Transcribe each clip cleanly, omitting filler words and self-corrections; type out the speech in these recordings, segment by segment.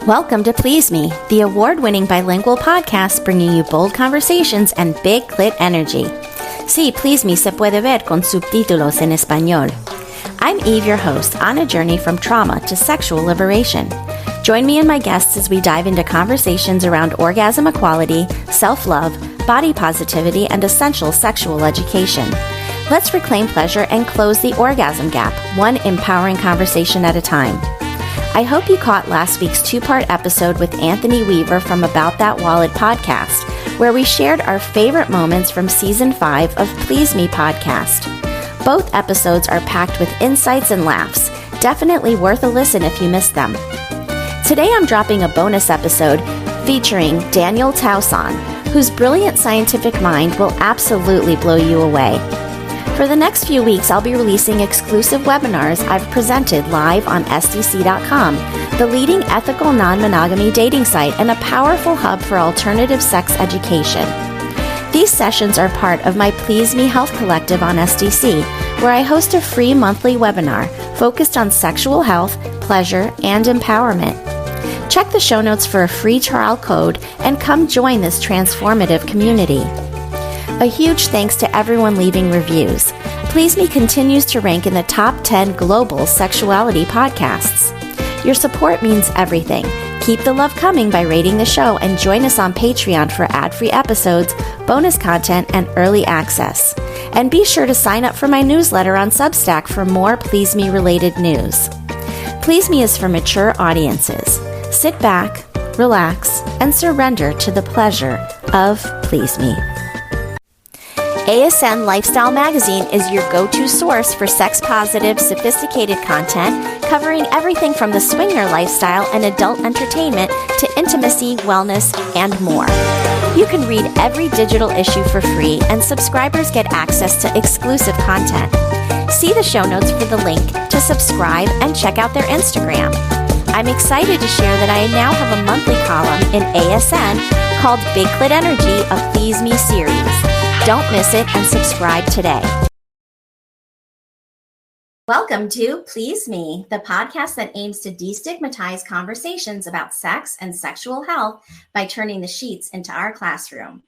Welcome to Please Me, the award-winning bilingual podcast bringing you bold conversations and big clit energy. Sí, Please Me se puede ver con subtítulos en español. I'm Eve, your host, on a journey from trauma to sexual liberation. Join me and my guests as we dive into conversations around orgasm equality, self-love, body positivity, and essential sexual education. Let's reclaim pleasure and close the orgasm gap, one empowering conversation at a time. I hope you caught last week's two-part episode with Anthony Weaver from About That Wallet podcast, where we shared our favorite moments from Season 5 of Please Me podcast. Both episodes are packed with insights and laughs, definitely worth a listen if you missed them. Today I'm dropping a bonus episode featuring Daniel Tausan, whose brilliant scientific mind will absolutely blow you away. For the next few weeks, I'll be releasing exclusive webinars I've presented live on SDC.com, the leading ethical non-monogamy dating site and a powerful hub for alternative sex education. These sessions are part of my Please Me Health Collective on SDC, where I host a free monthly webinar focused on sexual health, pleasure, and empowerment. Check the show notes for a free trial code and come join this transformative community. A huge thanks to everyone leaving reviews. Please Me continues to rank in the top 10 global sexuality podcasts. Your support means everything. Keep the love coming by rating the show and join us on Patreon for ad-free episodes, bonus content, and early access. And be sure to sign up for my newsletter on Substack for more Please Me related news. Please Me is for mature audiences. Sit back, relax, and surrender to the pleasure of Please Me. ASN Lifestyle Magazine is your go-to source for sex-positive, sophisticated content covering everything from the swinger lifestyle and adult entertainment to intimacy, wellness, and more. You can read every digital issue for free, and subscribers get access to exclusive content. See the show notes for the link to subscribe and check out their Instagram. I'm excited to share that I now have a monthly column in ASN called Big Clit Energy, a Please Me series. Don't miss it and subscribe today. Welcome to Please Me, the podcast that aims to destigmatize conversations about sex and sexual health by turning the sheets into our classroom.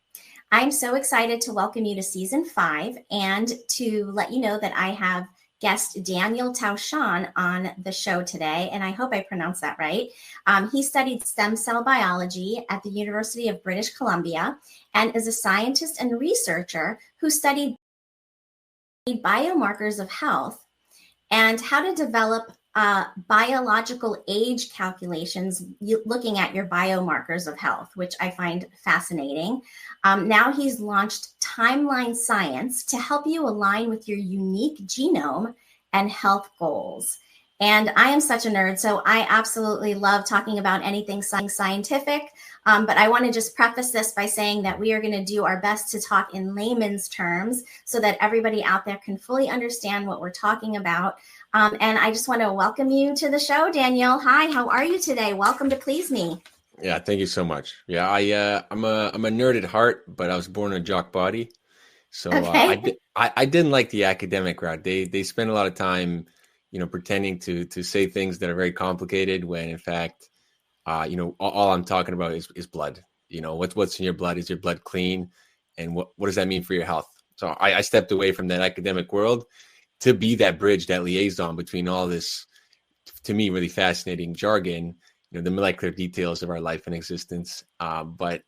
I'm so excited to welcome you to Season 5 and to let you know that I have guest Daniel Tausan on the show today, and I hope I pronounced that right. He studied stem cell biology at the University of British Columbia and is a scientist and researcher who studied biomarkers of health and how to develop biological age calculations looking at your biomarkers of health, which I find fascinating. Now he's launched Timeline Science to help you align with your unique genome and health goals. And I am such a nerd, so I absolutely love talking about anything scientific. But I want to just preface this by saying that we are going to do our best to talk in layman's terms so that everybody out there can fully understand what we're talking about. And I just want to welcome you to the show, Daniel. Hi, how are you today? Welcome to Please Me. Yeah, thank you so much. Yeah, I'm a nerd at heart, but I was born a jock body, so Okay. I didn't like the academic route. They spend a lot of time, pretending to say things that are very complicated when in fact, all I'm talking about is blood. What's in your blood? Is your blood clean? And what does that mean for your health? So I stepped away from that academic world to be that bridge, that liaison between all this, to me, really fascinating jargon, the molecular details of our life and existence. But,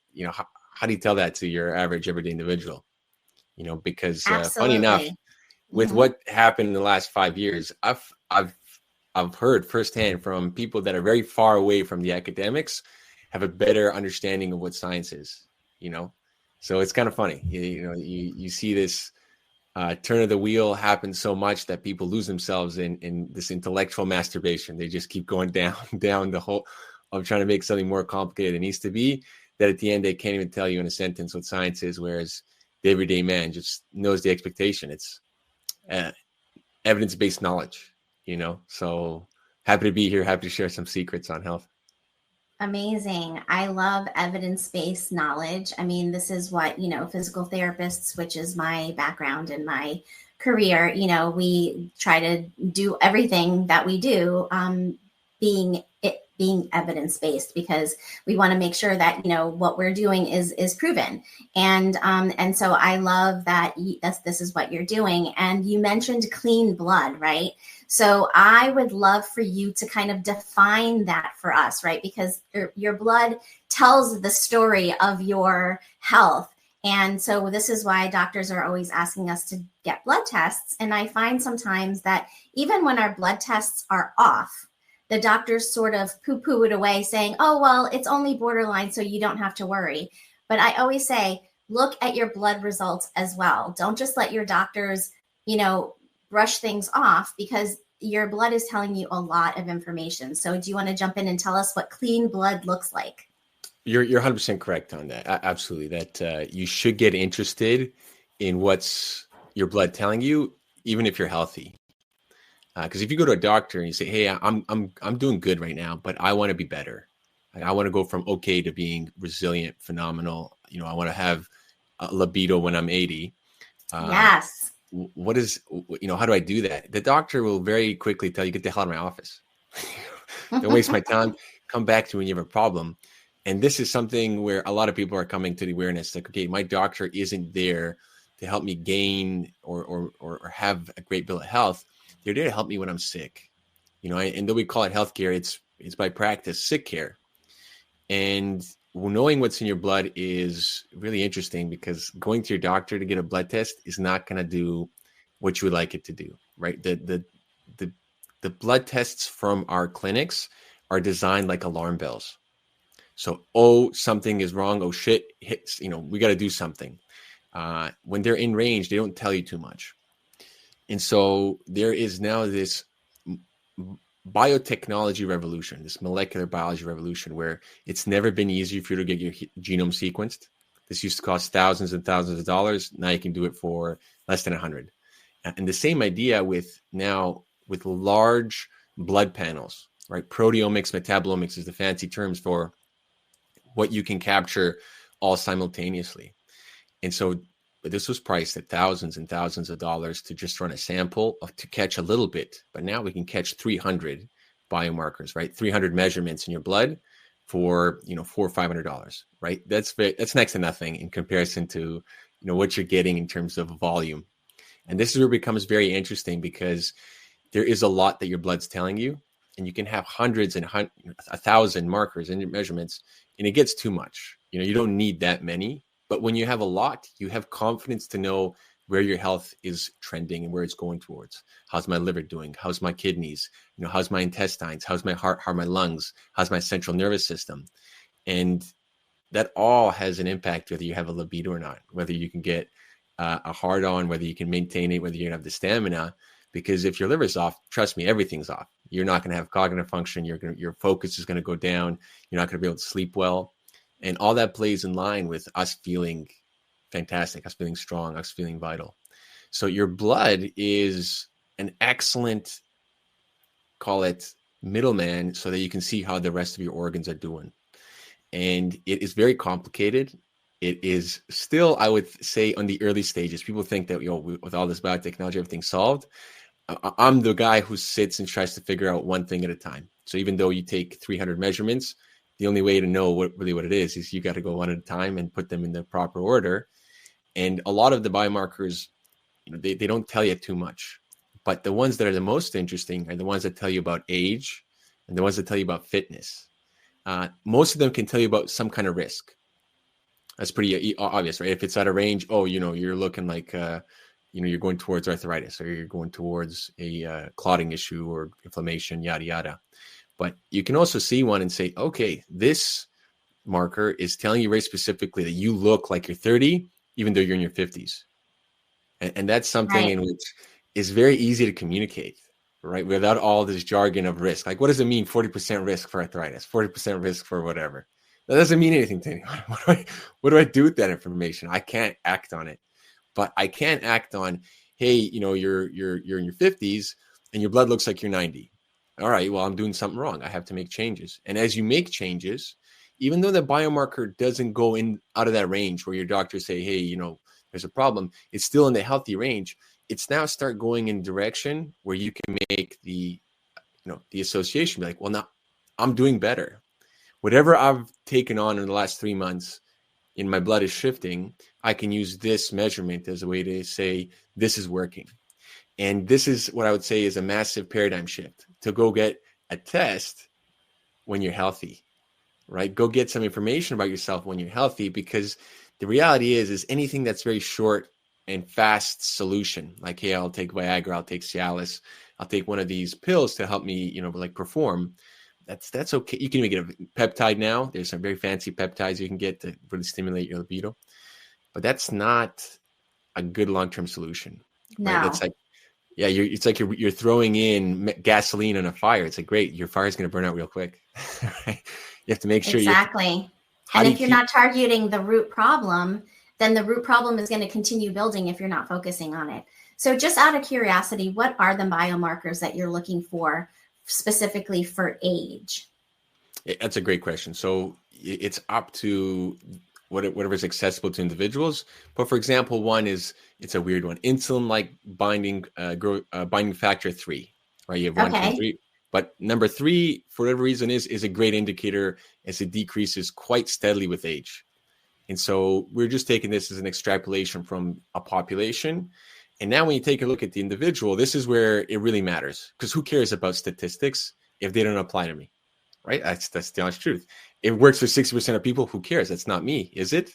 how do you tell that to your average everyday individual? Because funny enough, with what happened in the last 5 years, I've heard firsthand from people that are very far away from the academics have a better understanding of what science is, So it's kind of funny. You see this turn of the wheel happen so much that people lose themselves in this intellectual masturbation. They just keep going down the hole of trying to make something more complicated than it needs to be, that at the end they can't even tell you in a sentence what science is, whereas the everyday man just knows the expectation. It's evidence-based knowledge, So happy to be here, happy to share some secrets on health. Amazing. I love evidence-based knowledge. I mean, this is what, physical therapists, which is my background and my career, we try to do everything that we do being being evidence-based, because we want to make sure that, you know, what we're doing is proven. And so I love that this is what you're doing. And you mentioned clean blood, right? So I would love for you to kind of define that for us, right? Because your blood tells the story of your health. And so this is why doctors are always asking us to get blood tests. And I find sometimes that even when our blood tests are off, the doctors sort of poo-poo it away saying, oh, well, it's only borderline, so you don't have to worry. But I always say, look at your blood results as well. Don't just let your doctors, you know, brush things off, because your blood is telling you a lot of information. So do you want to jump in and tell us what clean blood looks like? You're 100% correct on that. Absolutely. That you should get interested in what's your blood telling you, even if you're healthy. Because if you go to a doctor and you say, "Hey, I'm doing good right now, but I want to be better. Like, I want to go from okay to being resilient, phenomenal. You know, I want to have a libido when I'm 80." Yes. What is, you know, how do I do that? The doctor will very quickly tell you, "Get the hell out of my office. Don't waste my time. Come back to me when you have a problem." And this is something where a lot of people are coming to the awareness, like, okay, my doctor isn't there to help me gain or have a great bill of health. They're there to help me when I'm sick, you know. And though we call it healthcare, it's by practice sick care. And knowing what's in your blood is really interesting, because going to your doctor to get a blood test is not going to do what you would like it to do, right? The blood tests from our clinics are designed like alarm bells. So, oh, something is wrong. Oh, shit, hits, you know, we got to do something. When they're in range, they don't tell you too much. And so there is now this biotechnology revolution, this molecular biology revolution, where it's never been easier for you to get your genome sequenced. This used to cost thousands and thousands of dollars. Now you can do it for less than 100. And the same idea with large blood panels, right? Proteomics, metabolomics is the fancy terms for what you can capture all simultaneously. And so this was priced at thousands and thousands of dollars to just run a sample to catch a little bit. But now we can catch 300 biomarkers, right? 300 measurements in your blood for, you know, $400 or $500, right? That's next to nothing in comparison to, you know, what you're getting in terms of volume. And this is where it becomes very interesting, because there is a lot that your blood's telling you, and you can have hundreds and 1,000 markers in your measurements, and it gets too much. You know, you don't need that many. But when you have a lot, you have confidence to know where your health is trending and where it's going towards. How's my liver doing? How's my kidneys? You know, how's my intestines? How's my heart? How are my lungs? How's my central nervous system? And that all has an impact whether you have a libido or not, whether you can get a hard on, whether you can maintain it, whether you have the stamina. Because if your liver's off, trust me, everything's off. You're not going to have cognitive function. Your focus is going to go down. You're not going to be able to sleep well. And all that plays in line with us feeling fantastic, us feeling strong, us feeling vital. So your blood is an excellent, call it middleman, so that you can see how the rest of your organs are doing. And it is very complicated. It is still, I would say, on the early stages. People think that, you know, with all this biotechnology, everything's solved. I'm the guy who sits and tries to figure out one thing at a time. So even though you take 300 measurements, the only way to know what it is you got to go one at a time and put them in the proper order. And a lot of the biomarkers, you know, they don't tell you too much. But the ones that are the most interesting are the ones that tell you about age and the ones that tell you about fitness. Most of them can tell you about some kind of risk. That's pretty obvious, right? If it's out of range, oh, you know, you're looking like, you know, you're going towards arthritis, or you're going towards a clotting issue or inflammation, yada, yada. But you can also see one and say, okay, this marker is telling you very specifically that you look like you're 30, even though you're in your 50s. And that's something in which is very easy to communicate, right? Without all this jargon of risk. Like, what does it mean? 40% risk for arthritis, 40% risk for whatever. That doesn't mean anything to anyone. What do I do with that information? I can't act on it. But I can act on, hey, you know, you're in your 50s and your blood looks like you're 90. All right, well, I'm doing something wrong. I have to make changes. And as you make changes, even though the biomarker doesn't go in out of that range where your doctors say, hey, you know, there's a problem, it's still in the healthy range. It's now start going in direction where you can make the association, be like, well, now I'm doing better. Whatever I've taken on in the last 3 months and my blood is shifting, I can use this measurement as a way to say, this is working. And this is what I would say is a massive paradigm shift, to go get a test when you're healthy, right? Go get some information about yourself when you're healthy, because the reality is anything that's very short and fast solution, like, hey, I'll take Viagra, I'll take Cialis, I'll take one of these pills to help me, like perform. That's okay. You can even get a peptide now. There's some very fancy peptides you can get to really stimulate your libido, but that's not a good long-term solution, right? That's No. like, yeah, it's like you're throwing in gasoline on a fire. It's like, great, your fire's going to burn out real quick. Right? You have to make sure Exactly. How And do if you you're keep? not targeting the root problem, then the root problem is going to continue building if you're not focusing on it. So just out of curiosity, what are the biomarkers that you're looking for specifically for age? That's a great question. So it's up to whatever is accessible to individuals. But for example, one is, it's a weird one, insulin like binding binding factor 3, right? You have one, two, and Okay. three. But number 3, for whatever reason, is a great indicator as it decreases quite steadily with age. And so we're just taking this as an extrapolation from a population. And now when you take a look at the individual, this is where it really matters, because who cares about statistics if they don't apply to me, right? That's the honest truth. It works for 60% of people. Who cares? That's not me, is it?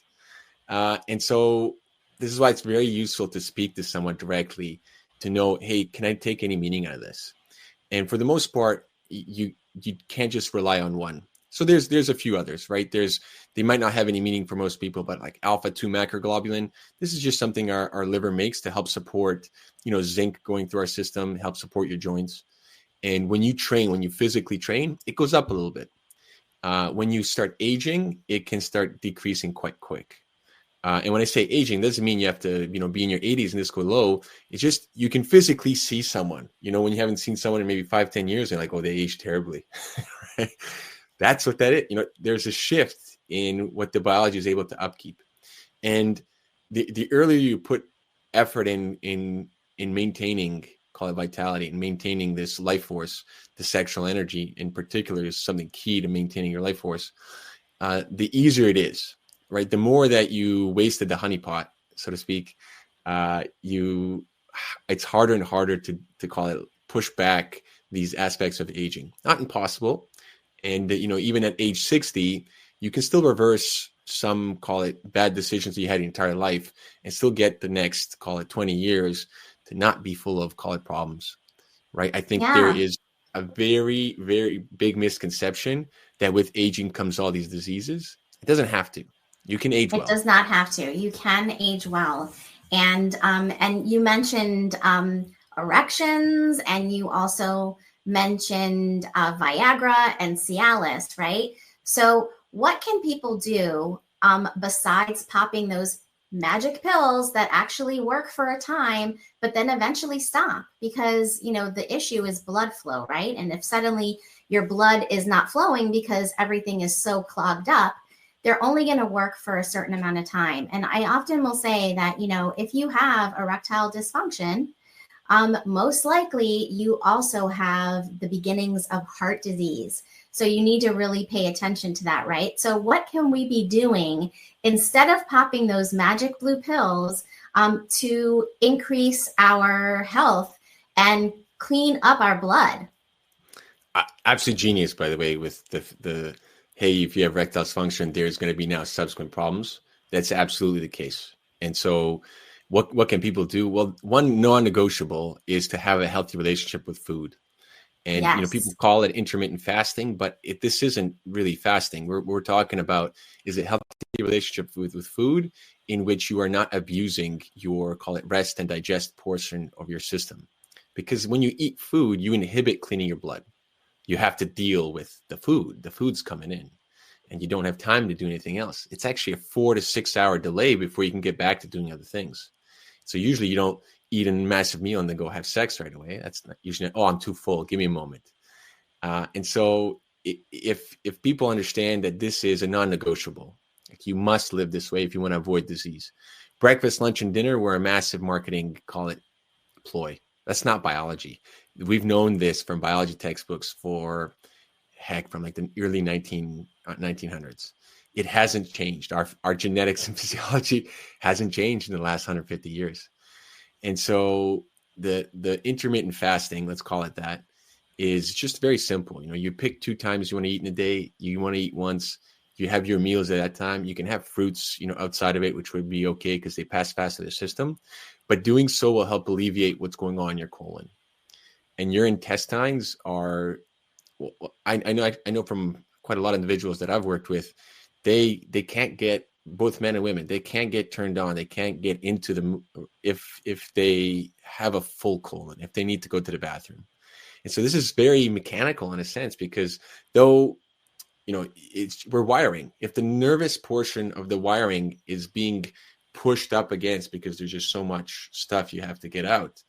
And so this is why it's very useful to speak to someone directly to know, hey, can I take any meaning out of this? And for the most part, you can't just rely on one. So there's a few others, right? They might not have any meaning for most people, but like alpha 2 macroglobulin, this is just something our liver makes to help support, zinc going through our system, help support your joints. And when you physically train, it goes up a little bit. When you start aging, it can start decreasing quite quick. And when I say aging, doesn't mean you have to, be in your 80s and this go low. It's just you can physically see someone, when you haven't seen someone in maybe 5-10 years, they're like, oh, they aged terribly. Right? That's what that is. There's a shift in what the biology is able to upkeep. And the earlier you put effort in maintaining, call it vitality, and maintaining this life force, the sexual energy in particular is something key to maintaining your life force, the easier it is. Right, the more that you wasted the honeypot, so to speak, it's harder and harder to call it push back these aspects of aging. Not impossible, and even at age 60, you can still reverse some, call it, bad decisions that you had your entire life, and still get the next, call it, 20 years to not be full of, call it, problems. Right, I think there Yeah. is a very, very big misconception that with aging comes all these diseases. It doesn't have to. You can age It well. does not have to. You can age well. And you mentioned erections, and you also mentioned Viagra and Cialis, right? So what can people do besides popping those magic pills that actually work for a time, but then eventually stop? Because, the issue is blood flow, right? And if suddenly your blood is not flowing because everything is so clogged up, they're only going to work for a certain amount of time. And I often will say that, if you have erectile dysfunction, most likely you also have the beginnings of heart disease. So you need to really pay attention to that, right? So what can we be doing instead of popping those magic blue pills to increase our health and clean up our blood? Absolutely genius, by the way, with the hey, if you have erectile dysfunction, there's going to be now subsequent problems. That's absolutely the case. And so what can people do? Well, one non-negotiable is to have a healthy relationship with food. And people Yes. call it intermittent fasting, but this isn't really fasting. We're talking about, is it healthy relationship with food in which you are not abusing your, call it, rest and digest portion of your system. Because when you eat food, you inhibit cleaning your blood. You have to deal with the food. The food's coming in, and you don't have time to do anything else. It's actually a 4 to 6 hour delay before you can get back to doing other things. So usually you don't eat a massive meal and then go have sex right away. That's not usually, oh, I'm too full, give me a moment. And so if people understand that this is a non-negotiable, like you must live this way if you want to avoid disease. Breakfast, lunch, and dinner were a massive marketing, call it, ploy. That's not biology. We've known this from biology textbooks for heck, from like the early 1900s. It hasn't changed. Our genetics and physiology hasn't changed in the last 150 years. And so the intermittent fasting, let's call it that, is just very simple. You pick 2 times you want to eat in a day. You want to eat once. You have your meals at that time. You can have fruits, outside of it, which would be okay because they pass fast through the system. But doing so will help alleviate what's going on in your colon. And your intestines are, well, I know from quite a lot of individuals that I've worked with, they can't get, both men and women, they can't get turned on. They can't get into if they have a full colon, if they need to go to the bathroom. And so this is very mechanical in a sense, because though, we're wiring. If the nervous portion of the wiring is being pushed up against because there's just so much stuff you have to get out,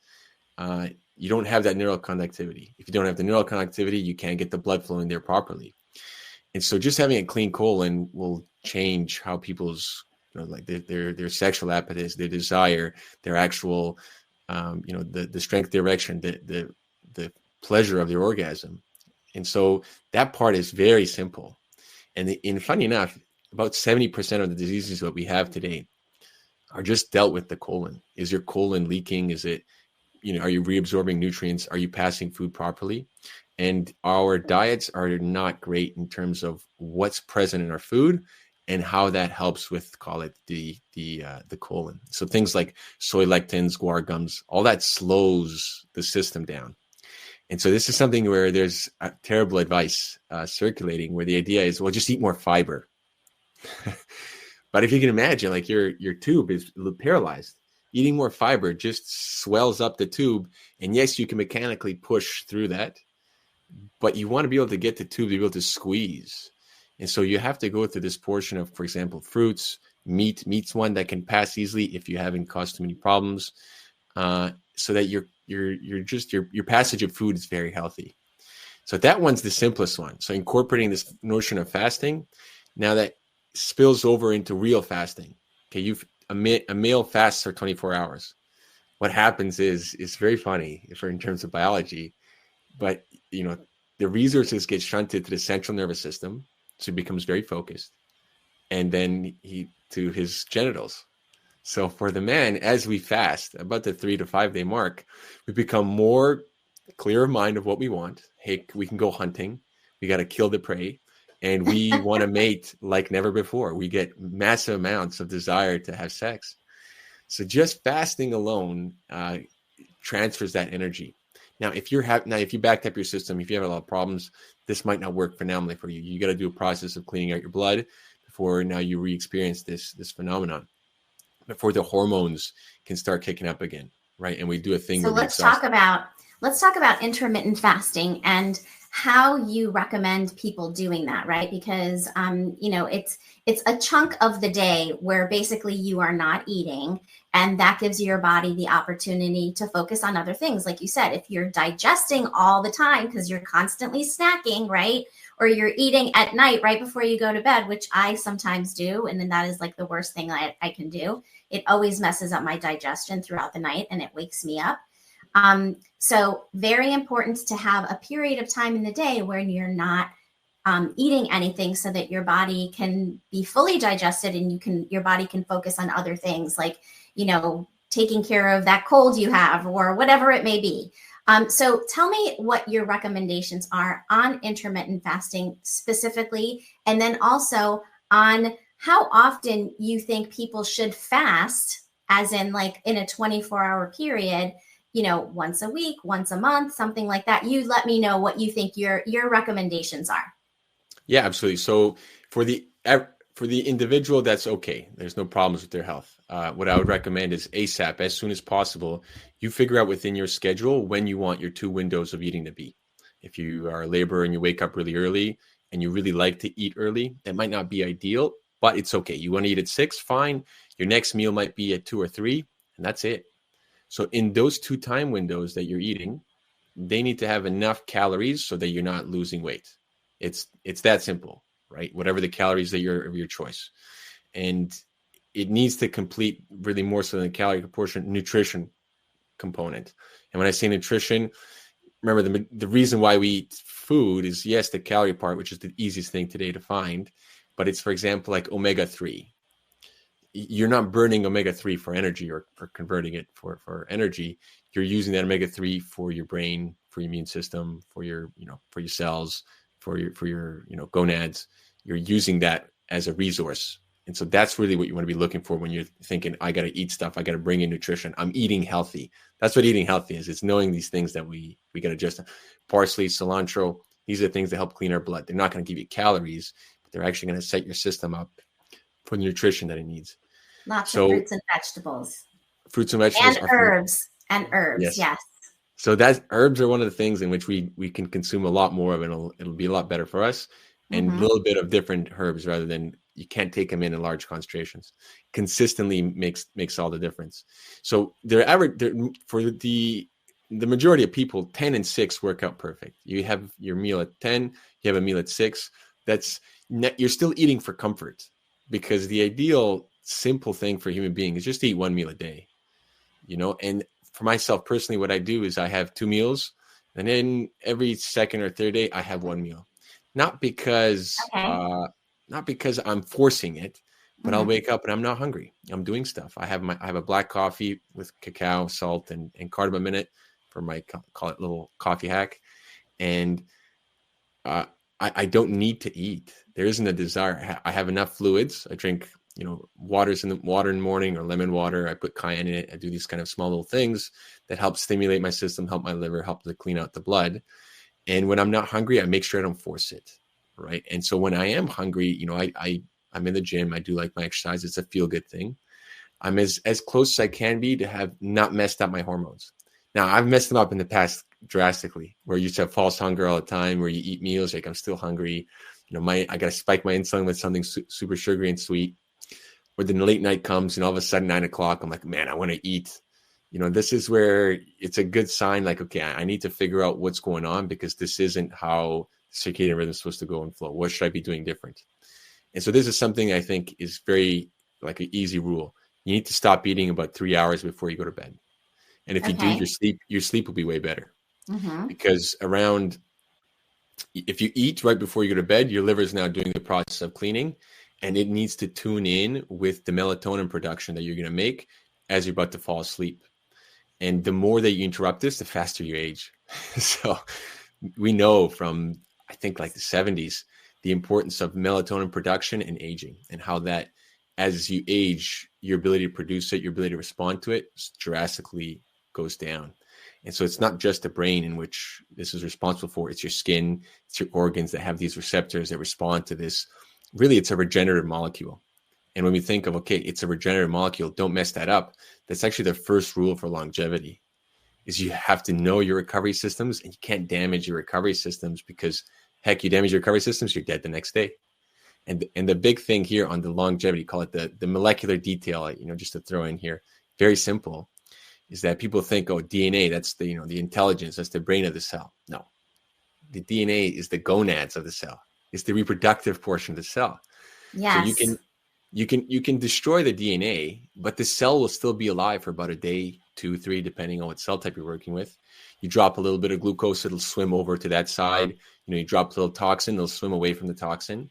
you don't have that neural conductivity. If you don't have the neural conductivity, you can't get the blood flowing there properly. And so just having a clean colon will change how people's, like their sexual appetites, their desire, their actual, the strength, the erection, the pleasure of their orgasm. And so that part is very simple. And funny enough, about 70% of the diseases that we have today are just dealt with the colon. Is your colon leaking? Is it, are you reabsorbing nutrients? Are you passing food properly? And our diets are not great in terms of what's present in our food and how that helps with, call it the colon. So things like soy lectins, guar gums, all that slows the system down. And so this is something where there's terrible advice circulating, where the idea is, well, just eat more fiber. But if you can imagine, like your tube is paralyzed, eating more fiber just swells up the tube. And yes, you can mechanically push through that, but you want to be able to get the tube to be able to squeeze. And so you have to go through this portion of, for example, fruits, meat. Meat's one that can pass easily if you haven't caused too many problems, so that your passage of food is very healthy. So that one's the simplest one. So incorporating this notion of fasting, now that spills over into real fasting. Okay, a male fasts for 24 hours. What happens is, it's very funny in terms of biology, but the resources get shunted to the central nervous system, so he becomes very focused, and then to his genitals. So for the man, as we fast, about the 3 to 5 day mark, we become more clear of mind of what we want. Hey, we can go hunting. We got to kill the prey. And we want to mate like never before. We get massive amounts of desire to have sex. So just fasting alone transfers that energy. Now, if you backed up your system, if you have a lot of problems, this might not work phenomenally for you. You got to do a process of cleaning out your blood before now you re-experience this phenomenon, before the hormones can start kicking up again, right? And we do a thing. So let's talk about intermittent fasting and how you recommend people doing that, right? Because it's a chunk of the day where basically you are not eating, and that gives your body the opportunity to focus on other things. Like you said, if you're digesting all the time because you're constantly snacking, right? Or you're eating at night right before you go to bed, which I sometimes do, and then that is like the worst thing I can do. It always messes up my digestion throughout the night, and it wakes me up. So very important to have a period of time in the day where you're not eating anything, so that your body can be fully digested and your body can focus on other things, like, taking care of that cold you have or whatever it may be. So tell me what your recommendations are on intermittent fasting specifically, and then also on how often you think people should fast, as in like in a 24-hour period, once a week, once a month, something like that. You let me know what you think your recommendations are. Yeah, absolutely. So for the individual, that's okay. There's no problems with their health. What I would recommend is ASAP, as soon as possible, you figure out within your schedule when you want your 2 windows of eating to be. If you are a laborer and you wake up really early and you really like to eat early, that might not be ideal, but it's okay. You want to eat at 6, fine. Your next meal might be at 2 or 3, and that's it. So in those 2 time windows that you're eating, they need to have enough calories so that you're not losing weight. It's that simple, right? Whatever the calories that of your choice. And it needs to complete, really more so than the calorie proportion, nutrition component. And when I say nutrition, remember the reason why we eat food is, yes, the calorie part, which is the easiest thing today to find, but it's, for example, like omega-3. You're not burning omega-3 for energy or converting it for energy. You're using that omega-3 for your brain, for your immune system, for your, for your cells, for your, gonads. You're using that as a resource. And so that's really what you want to be looking for when you're thinking, I got to eat stuff. I got to bring in nutrition. I'm eating healthy. That's what eating healthy is. It's knowing these things that we got to adjust. Parsley, cilantro, these are things that help clean our blood. They're not going to give you calories, but they're actually going to set your system up for the nutrition that it needs. Lots of fruits and vegetables. Fruits and vegetables. And herbs. And herbs, yes. So that herbs are one of the things in which we can consume a lot more of, and it'll be a lot better for us. And a little bit of different herbs rather than, you can't take them in large concentrations. Consistently makes all the difference. So for the majority of people, 10 and 6 work out perfect. You have your meal at 10, you have a meal at 6. You're still eating for comfort, because the ideal simple thing for a human being is just to eat one meal a day, and for myself personally, what I do is I have 2 meals, and then every second or third day I have 1 meal. Not because I'm forcing it, but I'll wake up and I'm not hungry. I'm doing stuff. I have a black coffee with cacao, salt, and cardamom in it for my, call it, little coffee hack. And I don't need to eat. There isn't a desire. I have enough fluids. I drink, water in the morning, or lemon water. I put cayenne in it. I do these kind of small little things that help stimulate my system, help my liver, help to clean out the blood. And when I'm not hungry, I make sure I don't force it, right? And so when I am hungry, I'm in the gym. I do like my exercise. It's a feel-good thing. I'm as close as I can be to have not messed up my hormones. Now, I've messed them up in the past drastically, where you used to have false hunger all the time, where you eat meals like, I'm still hungry. I got to spike my insulin with something super sugary and sweet. Or then the late night comes, and all of a sudden 9 o'clock, I'm like, man, I want to eat. This is where it's a good sign, like, okay, I need to figure out what's going on, because this isn't how circadian rhythm is supposed to go and flow. What should I be doing different? And so this is something I think is very, like, an easy rule. You need to stop eating about 3 hours before you go to bed. And if you do, your sleep will be way better. Because if you eat right before you go to bed, your liver is now doing the process of cleaning, and it needs to tune in with the melatonin production that you're going to make as you're about to fall asleep. And the more that you interrupt this, the faster you age. So we know from, I think, like the 70s, the importance of melatonin production and aging, and how that, as you age, your ability to produce it, your ability to respond to it drastically goes down. And so it's not just the brain in which this is responsible for. It's your skin, it's your organs that have these receptors that respond to this. Really, it's a regenerative molecule. And when we think of, okay, it's a regenerative molecule, don't mess that up. That's actually the first rule for longevity, is you have to know your recovery systems, and you can't damage your recovery systems, because, heck, you damage your recovery systems, you're dead the next day. And the big thing here on the longevity, call it the molecular detail, just to throw in here, very simple, is that people think, oh, DNA, that's the intelligence, that's the brain of the cell. No, the DNA is the gonads of the cell. It's the reproductive portion of the cell. Yes. So you can destroy the DNA, but the cell will still be alive for about a day, 2, 3, depending on what cell type you're working with. You drop a little bit of glucose, it'll swim over to that side. You drop a little toxin, it'll swim away from the toxin.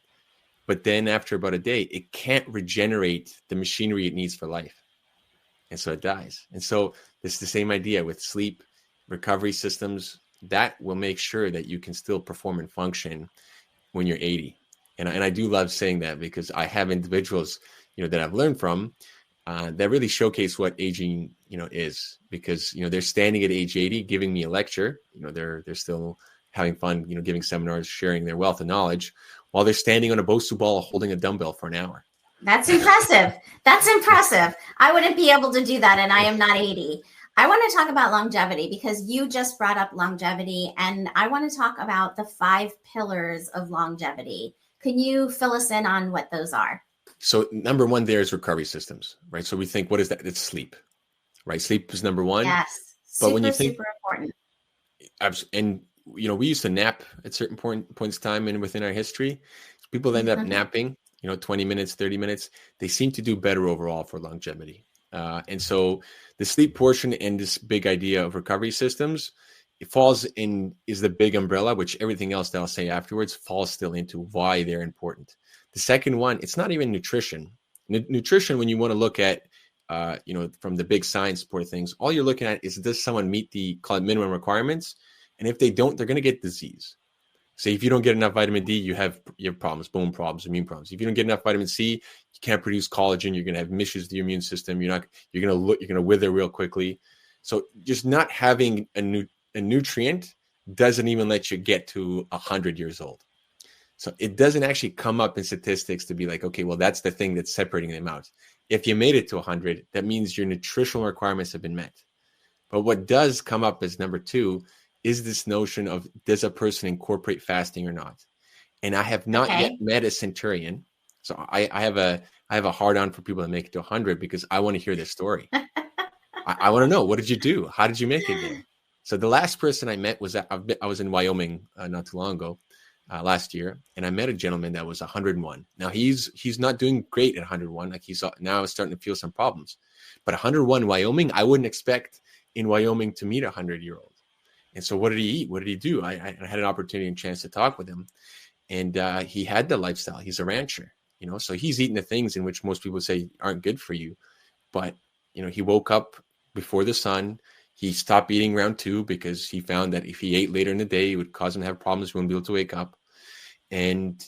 But then after about a day, it can't regenerate the machinery it needs for life. And so it dies. And so it's the same idea with sleep, recovery systems. That will make sure that you can still perform and function when you're 80. And I do love saying that, because I have individuals, that I've learned from that really showcase what aging, is, because, they're standing at age 80, giving me a lecture, they're still having fun, giving seminars, sharing their wealth of knowledge, while they're standing on a Bosu ball holding a dumbbell for an hour. That's impressive. That's impressive. I wouldn't be able to do that, and I am not 80. I want to talk about longevity, because you just brought up longevity, and I want to talk about the 5 pillars of longevity. Can you fill us in on what those are? So number 1 there is recovery systems, right? So we think, what is that? It's sleep, right? Sleep is number 1. Yes. But when you think, super important. And, we used to nap at certain points in time and within our history. People end up napping, 20 minutes, 30 minutes. They seem to do better overall for longevity. And so the sleep portion and this big idea of recovery systems it falls in is the big umbrella, which everything else that I'll say afterwards falls still into why they're important. The second one, it's not even nutrition. Nutrition, when you want to look at, from the big science support of things, all you're looking at is, does someone meet the, call it, minimum requirements? And if they don't, they're going to get disease. So if you don't get enough vitamin D, you have problems, bone problems, immune problems. If you don't get enough vitamin C, you can't produce collagen. You're going to have issues with your immune system. You're going to wither real quickly. So just not having a nutrient doesn't even let you get to 100 years old. So it doesn't actually come up in statistics to be like, okay, well, that's the thing that's separating them out. If you made it to 100, that means your nutritional requirements have been met. But what does come up as number 2 is this notion of, does a person incorporate fasting or not? And I have not yet met a centurion. So I have a hard on for people that make it to 100 because I want to hear this story. I want to know, what did you do? How did you make it there? So the last person I met was I was in Wyoming not too long ago, last year, and I met a gentleman that was 101. Now he's not doing great at 101. Like he's now starting to feel some problems, but 101 Wyoming, I wouldn't expect in Wyoming to meet a 100-year-old. And so what did he eat? What did he do? I had an opportunity and chance to talk with him, and he had the lifestyle. He's a rancher, so he's eating the things in which most people say aren't good for you. But, he woke up before the sun. He stopped eating around 2 because he found that if he ate later in the day, it would cause him to have problems. He wouldn't be able to wake up. And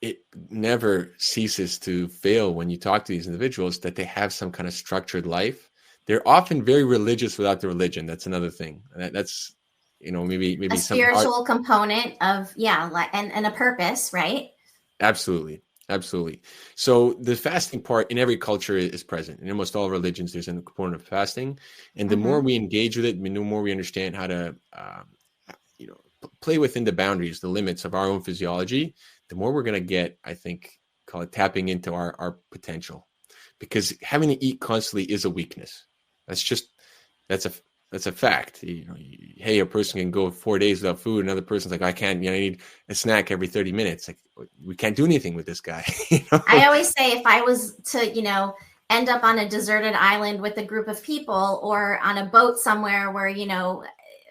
it never ceases to fail when you talk to these individuals that they have some kind of structured life. They're often very religious without the religion. That's another thing. That's, maybe a spiritual component of, and a purpose, right? Absolutely. So the fasting part in every culture is present. In almost all religions, there's a component of fasting. And the more we engage with it, the more we understand how to, play within the boundaries, the limits of our own physiology, the more we're going to get, I think, call it tapping into our potential. Because having to eat constantly is a weakness. That's a fact. Hey, a person can go 4 days without food. Another person's like, I can't, I need a snack every 30 minutes. Like, we can't do anything with this guy. I always say, if I was to, end up on a deserted island with a group of people, or on a boat somewhere where,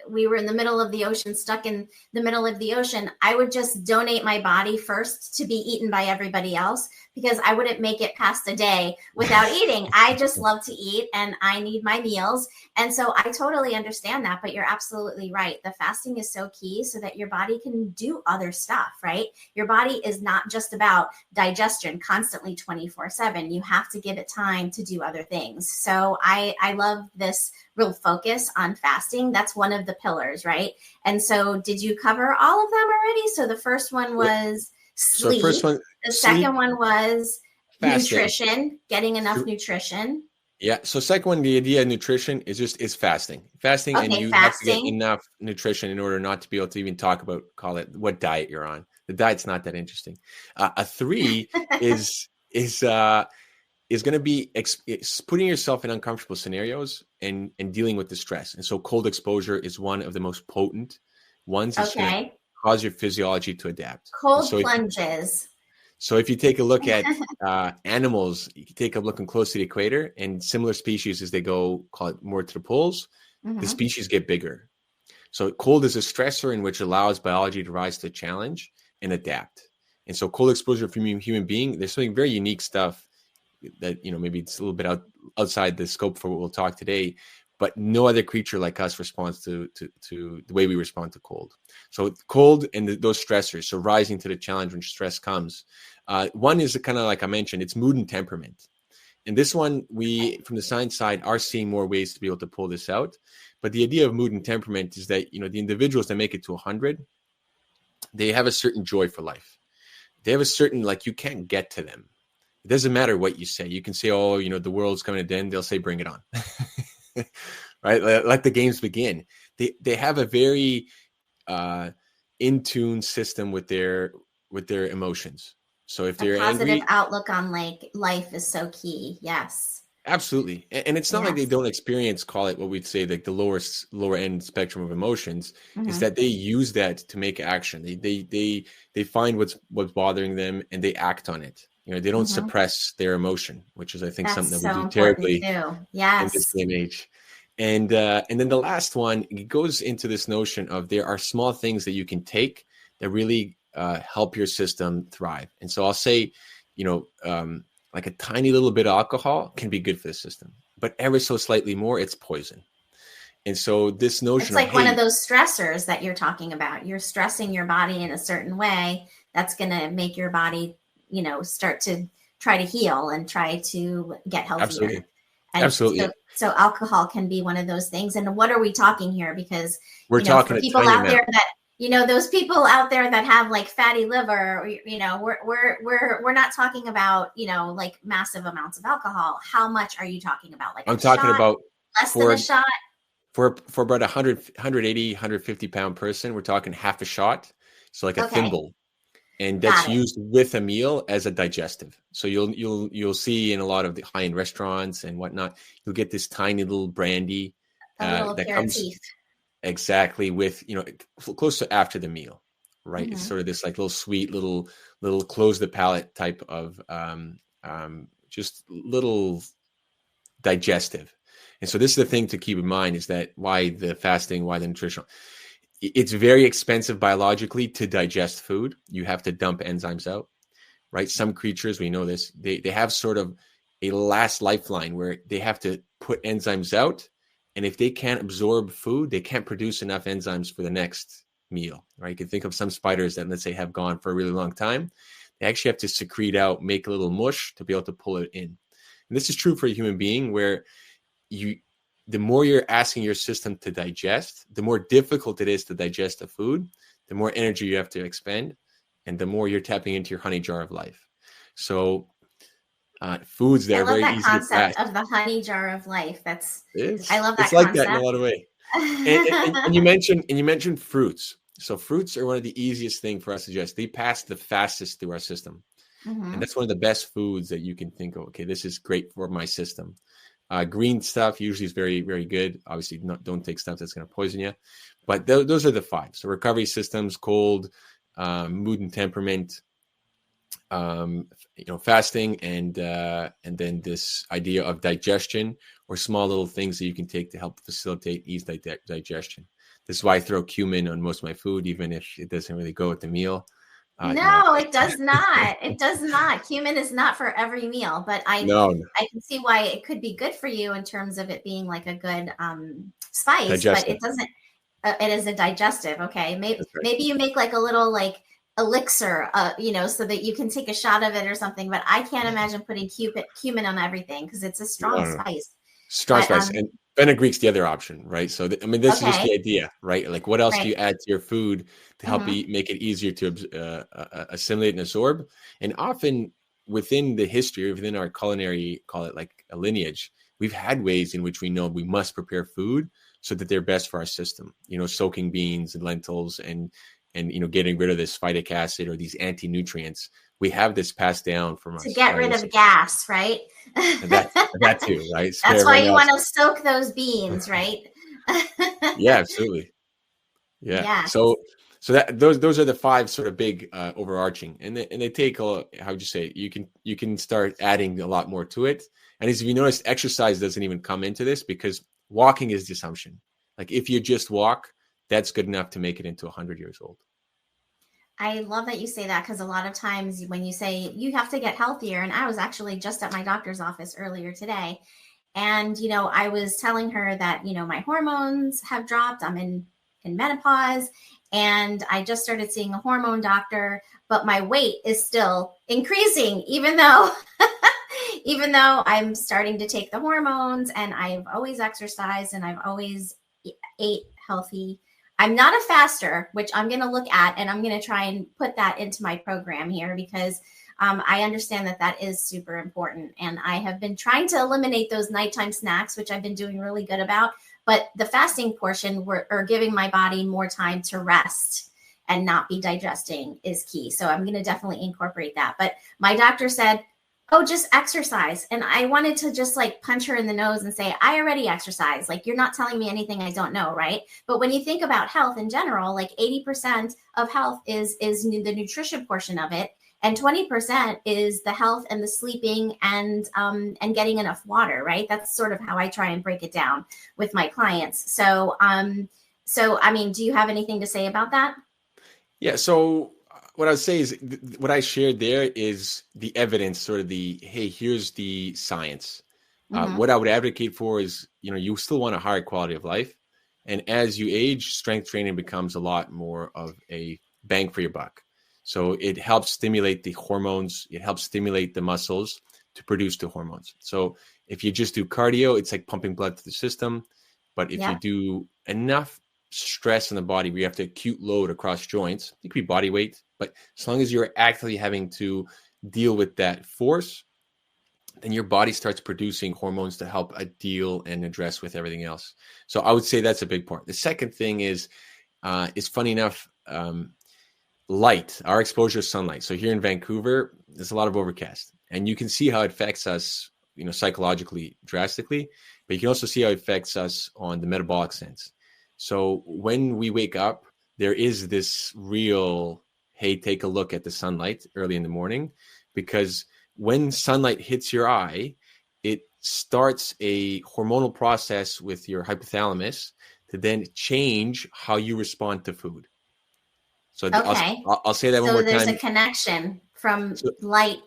we were in the middle of the ocean, stuck in the middle of the ocean, I would just donate my body first to be eaten by everybody else, because I wouldn't make it past a day without eating. I just love to eat, and I need my meals. And so I totally understand that, but you're absolutely right. The fasting is so key so that your body can do other stuff, right? Your body is not just about digestion constantly 24/7. You have to give it time to do other things. So I love this real focus on fasting. That's one of the pillars, right? And so did you cover all of them already? So the first one was sleep. The second one was fasting. Nutrition, getting enough nutrition. Yeah. So second one, the idea of nutrition is fasting. Fasting, okay, and you have to get enough nutrition in order not to be able to even talk about, call it, what diet you're on. The diet's not that interesting. A 3 is going to be putting yourself in uncomfortable scenarios and dealing with the stress. And so cold exposure is one of the most potent ones. It's going to cause your physiology to adapt. Cold plunges. So if you take a look at animals, you can take a look close to the equator, and similar species, as they go, call it, more to the poles, the species get bigger. So cold is a stressor in which allows biology to rise to the challenge and adapt. And so cold exposure for human being, there's something very unique stuff that, maybe it's a little bit outside the scope for what we'll talk today, but no other creature like us responds to the way we respond to cold. So cold and those stressors, so rising to the challenge when stress comes. One is kind of like I mentioned, it's mood and temperament. And this one, we, from the science side, are seeing more ways to be able to pull this out. But the idea of mood and temperament is that, the individuals that make it to 100, they have a certain joy for life. They have a certain, you can't get to them. It doesn't matter what you say. You can say, oh, the world's coming to an end. They'll say, bring it on. Right? Let the games begin. They have a very in tune system with their emotions. So if they're positive angry, outlook on life is so key. Yes, absolutely. And it's not like they don't experience, call it, what we'd say, like the lower end spectrum of emotions, is that they use that to make action. They find what's bothering them and they act on it. They don't suppress their emotion, which is, I think, something that we do terribly in this day and age. And then the last one, it goes into this notion of there are small things that you can take that really help your system thrive. And so I'll say, like a tiny little bit of alcohol can be good for the system, but ever so slightly more, it's poison. And so this notion it's like one of those stressors that you're talking about. You're stressing your body in a certain way that's going to make your body, start to try to heal and try to get healthier. Absolutely. And Absolutely. So alcohol can be one of those things. And what are we talking here? Because we're talking for people out there that, those people out there that have like fatty liver, we're not talking about, like massive amounts of alcohol. How much are you talking about? Like I'm talking about less than a shot. For about 180, 150 pound person, we're talking half a shot. So like a thimble. And that's used with a meal as a digestive. So you'll see in a lot of the high-end restaurants and whatnot, you'll get this tiny little brandy that comes exactly with, close to after the meal, right? Mm-hmm. It's sort of this like little sweet, little close the palate type of just little digestive. And so this is the thing to keep in mind, is that why the fasting, why the nutritional. It's very expensive biologically to digest food. You have to dump enzymes out, right? Some creatures, we know this, they have sort of a last lifeline where they have to put enzymes out. And if they can't absorb food, they can't produce enough enzymes for the next meal, right? You can think of some spiders that, let's say, have gone for a really long time. They actually have to secrete out, make a little mush to be able to pull it in. And this is true for a human being, where the more you're asking your system to digest, the more difficult it is to digest the food, the more energy you have to expend, and the more you're tapping into your honey jar of life. So foods that are very easy to fast. I love that concept of the honey jar of life. I love that It's like that in a lot of ways. and you mentioned fruits. So fruits are one of the easiest things for us to digest. They pass the fastest through our system. Mm-hmm. And that's one of the best foods that you can think of. Okay, this is great for my system. Green stuff usually is very, very good. Obviously, don't take stuff that's going to poison you. But those are the five. So recovery systems, cold, mood and temperament, fasting, and then this idea of digestion, or small little things that you can take to help facilitate ease digestion. This is why I throw cumin on most of my food, even if it doesn't really go with the meal. No, it does not. It does not. Cumin is not for every meal, but I can see why it could be good for you in terms of it being like a good spice, digestive. But it doesn't. It is a digestive. Okay, maybe you make like a little like elixir, so that you can take a shot of it or something. But I can't imagine putting cumin on everything because it's a strong spice. Strong spice. And fenugreek's the other option, right? So, this is just the idea, right? Like, what else do you add to your food to help make it easier to assimilate and absorb? And often within the history, within our culinary, call it like a lineage, we've had ways in which we know we must prepare food so that they're best for our system. Soaking beans and lentils and getting rid of this phytic acid or these anti-nutrients. We have this passed down from us. To get rid of gas, right? That too, right? That's why you want to soak those beans, right? Yeah, absolutely. Yeah. So those are the five sort of big overarching, and they take how would you say, you can start adding a lot more to it. And as you notice, exercise doesn't even come into this, because walking is the assumption. Like, if you just walk, that's good enough to make it into 100 years old. I love that you say that, because a lot of times when you say you have to get healthier, and I was actually just at my doctor's office earlier today, and, I was telling her that, my hormones have dropped. I'm in menopause, and I just started seeing a hormone doctor, but my weight is still increasing, even though I'm starting to take the hormones, and I've always exercised, and I've always ate healthy. I'm not a faster, which I'm going to look at, and I'm going to try and put that into my program here, because I understand that is super important. And I have been trying to eliminate those nighttime snacks, which I've been doing really good about. But the fasting portion, or giving my body more time to rest and not be digesting, is key. So I'm going to definitely incorporate that. But my doctor said, oh, just exercise. And I wanted to just like punch her in the nose and say, I already exercise. Like, you're not telling me anything I don't know, right? But when you think about health in general, like 80% of health is the nutrition portion of it. And 20% is the health and the sleeping and getting enough water, right? That's sort of how I try and break it down with my clients. So, I mean, do you have anything to say about that? Yeah. So what I would say is what I shared there is the evidence, sort of hey, here's the science. Mm-hmm. What I would advocate for is, you still want a higher quality of life. And as you age, strength training becomes a lot more of a bang for your buck. So it helps stimulate the hormones. It helps stimulate the muscles to produce the hormones. So if you just do cardio, it's like pumping blood to the system. But if you do enough stress in the body where you have to acute load across joints, it could be body weight, but as long as you're actively having to deal with that force, then your body starts producing hormones to help deal and address with everything else. So I would say that's a big part. The second thing is funny enough, light, our exposure to sunlight. So here in Vancouver, there's a lot of overcast, and you can see how it affects us, psychologically drastically, but you can also see how it affects us on the metabolic sense. So when we wake up, there is this real, hey, take a look at the sunlight early in the morning, because when sunlight hits your eye, it starts a hormonal process with your hypothalamus to then change how you respond to food. So Okay. I'll say that one So more there's time. a connection from light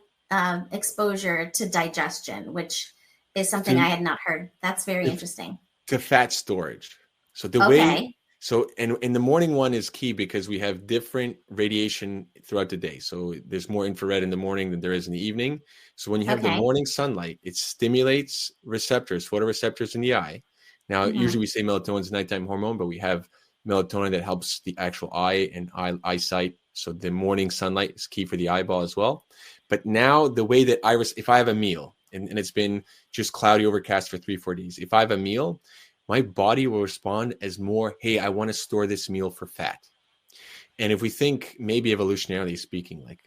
exposure to digestion, which is something I had not heard. That's very interesting. To fat storage. So and in the morning one is key because we have different radiation throughout the day. So there's more infrared in the morning than there is in the evening. So when you have the morning sunlight, it stimulates receptors, photoreceptors in the eye. Now, usually we say melatonin is a nighttime hormone, but we have melatonin that helps the actual eye and eyesight. So the morning sunlight is key for the eyeball as well. But now the way that if I have a meal and it's been just cloudy overcast for 3-4 days, if I have a meal, my body will respond as more, hey, I want to store this meal for fat. And if we think maybe evolutionarily speaking, like,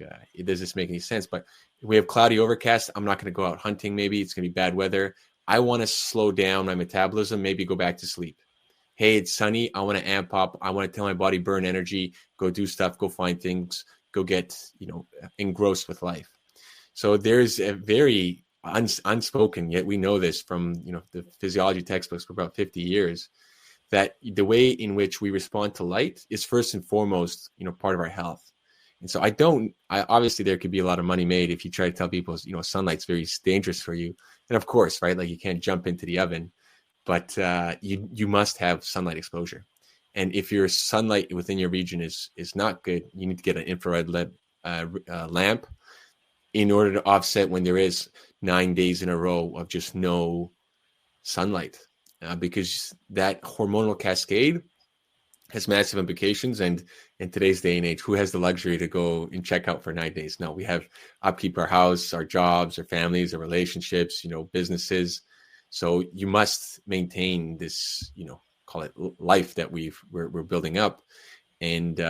does this make any sense? But if we have cloudy overcast, I'm not going to go out hunting. Maybe it's going to be bad weather. I want to slow down my metabolism, maybe go back to sleep. Hey, it's sunny. I want to amp up. I want to tell my body, burn energy, go do stuff, go find things, go get, engrossed with life. So there's a very unspoken, yet we know this from, the physiology textbooks for about 50 years, that the way in which we respond to light is first and foremost, part of our health. And so obviously there could be a lot of money made if you try to tell people, sunlight's very dangerous for you. And of course, right, like you can't jump into the oven, but you must have sunlight exposure. And if your sunlight within your region is not good, you need to get an infrared lamp in order to offset when there is 9 days in a row of just no sunlight, because that hormonal cascade has massive implications. And in today's day and age, who has the luxury to go and check out for 9 days? No, we have upkeep our house, our jobs, our families, our relationships, businesses. So you must maintain this, call it life that we're building up. And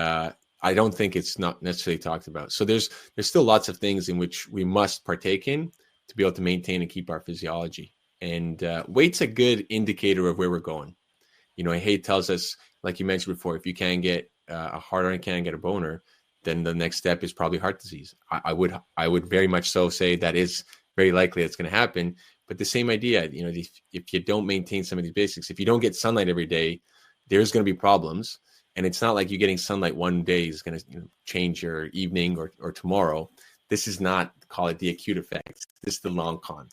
I don't think it's not necessarily talked about. So there's still lots of things in which we must partake in to be able to maintain and keep our physiology. And weight's a good indicator of where we're going. Hay tells us, like you mentioned before, if you can't get a heart and can't get a boner, then the next step is probably heart disease. I would very much so say that is very likely that's going to happen. But the same idea, if you don't maintain some of these basics, if you don't get sunlight every day, there's going to be problems. And it's not like you getting sunlight one day is going to change your evening or tomorrow. This is not, call it the acute effects. This is the long con.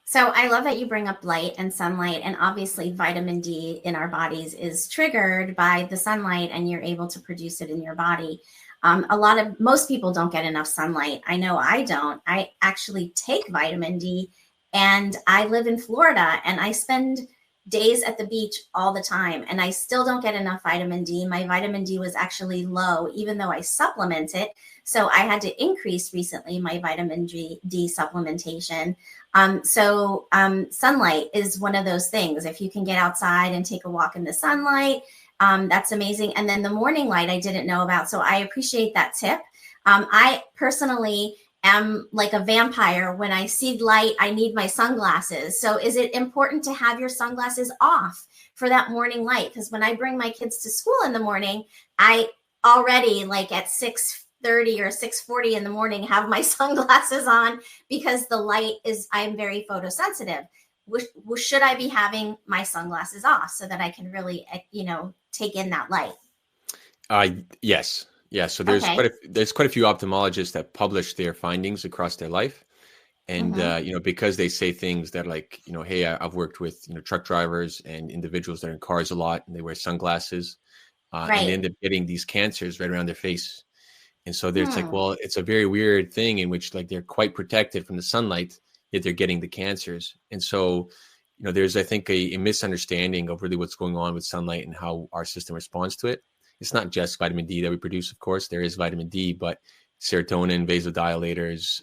So I love that you bring up light and sunlight, and obviously vitamin D in our bodies is triggered by the sunlight, and you're able to produce it in your body. Most people don't get enough sunlight. I know I don't. I actually take vitamin D, and I live in Florida, and I spend days at the beach all the time, and I still don't get enough vitamin D. My vitamin D was actually low, even though I supplement it. So I had to increase recently my vitamin D supplementation. Sunlight is one of those things. If you can get outside and take a walk in the sunlight, that's amazing. And then the morning light I didn't know about. So I appreciate that tip. I personally am like a vampire. When I see light, I need my sunglasses. So is it important to have your sunglasses off for that morning light? Because when I bring my kids to school in the morning, I already, like at 6 6:30 or 6:40 in the morning, have my sunglasses on because the light I'm very photosensitive. Should I be having my sunglasses off so that I can really, take in that light? Yes. Yeah. So Okay. there's quite a few ophthalmologists that publish their findings across their life. And, Mm-hmm. because they say things that like, hey, I've worked with, truck drivers and individuals that are in cars a lot and they wear sunglasses and they Right. end up getting these cancers right around their face. And so there's like, Hmm. well, it's a very weird thing in which like they're quite protected from the sunlight, yet they're getting the cancers. And so, there's, I think, a misunderstanding of really what's going on with sunlight and how our system responds to it. It's not just vitamin D that we produce, of course, there is vitamin D, but serotonin, vasodilators,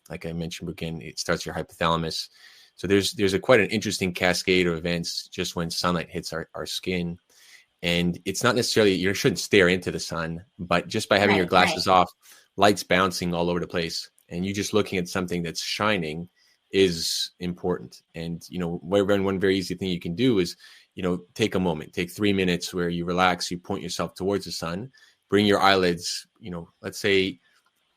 like I mentioned again, it starts your hypothalamus. So there's quite an interesting cascade of events just when sunlight hits our skin. And it's not necessarily, you shouldn't stare into the sun, but just by having your Right. Right. glasses off, light's bouncing all over the place, and you just looking at something that's shining is important. And, one very easy thing you can do is, take a moment, take 3 minutes where you relax, you point yourself towards the sun, bring your eyelids, let's say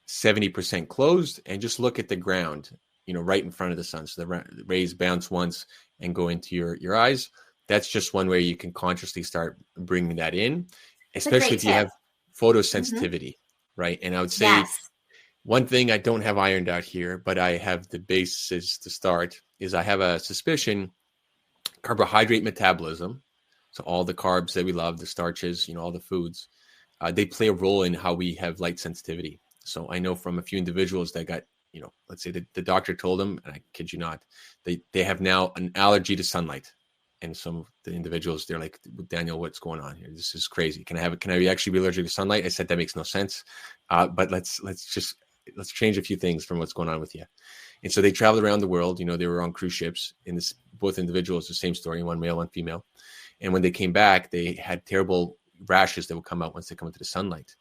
70% closed, and just look at the ground, right in front of the sun. So the rays bounce once and go into your eyes. That's just one way you can consciously start bringing that in, It's a especially great if you tip. have Mm-hmm. photosensitivity, right? And I would say Yes. one thing I don't have ironed out here, but I have the basis to start, is I have a suspicion carbohydrate metabolism. So all the carbs that we love, the starches, all the foods, they play a role in how we have light sensitivity. So I know from a few individuals that got, let's say the doctor told them, and I kid you not, they have now an allergy to sunlight. And some of the individuals, they're like, Daniel, what's going on here? This is crazy. Can I actually be allergic to sunlight? I said, that makes no sense. But let's change a few things from what's going on with you. And so they traveled around the world. They were on cruise ships, and both individuals, the same story, one male, one female. And when they came back, they had terrible rashes that would come out once they come into the sunlight.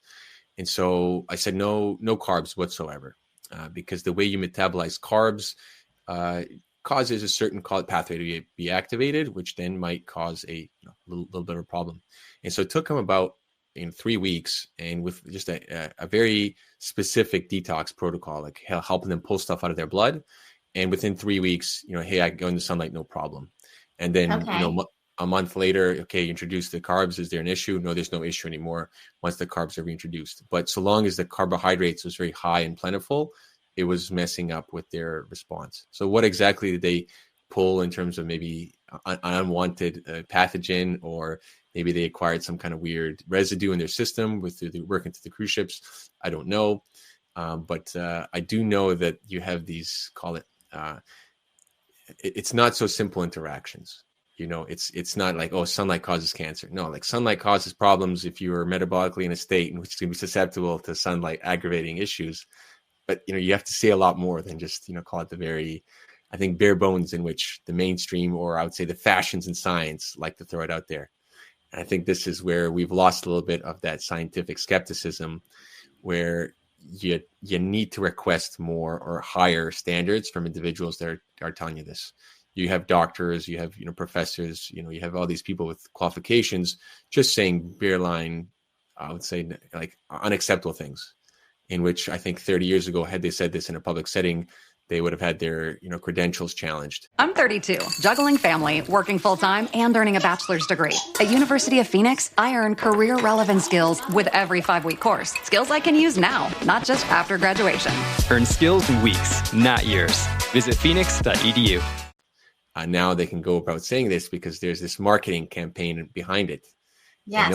And so I said, no carbs whatsoever, because the way you metabolize carbs causes a certain pathway to be activated, which then might cause a little bit of a problem. And so it took him about 3 weeks, and with just a very specific detox protocol, like helping them pull stuff out of their blood. And within 3 weeks, hey, I go in the sunlight, no problem. And then, Okay. a month later, okay, you introduce the carbs. Is there an issue? No, there's no issue anymore once the carbs are reintroduced. But so long as the carbohydrates was very high and plentiful, it was messing up with their response. So what exactly did they pull in terms of maybe an unwanted pathogen, or maybe they acquired some kind of weird residue in their system with working through the cruise ships? I don't know. But I do know that you have these, call it, it's not so simple interactions. It's not like, oh, sunlight causes cancer. No, like sunlight causes problems if you are metabolically in a state in which can be susceptible to sunlight aggravating issues. But, you have to say a lot more than just, call it the very, I think, bare bones in which the mainstream, or I would say the fashions in science, like to throw it out there. And I think this is where we've lost a little bit of that scientific skepticism, where you need to request more or higher standards from individuals that are telling you this. You have doctors, you have professors, you have all these people with qualifications just saying line, I would say, like unacceptable things, in which I think 30 years ago, had they said this in a public setting, they would have had their credentials challenged. I'm 32, juggling family, working full-time, and earning a bachelor's degree. At University of Phoenix, I earn career-relevant skills with every 5-week course. Skills I can use now, not just after graduation. Earn skills in weeks, not years. Visit phoenix.edu. Now they can go about saying this because there's this marketing campaign behind it. Yes,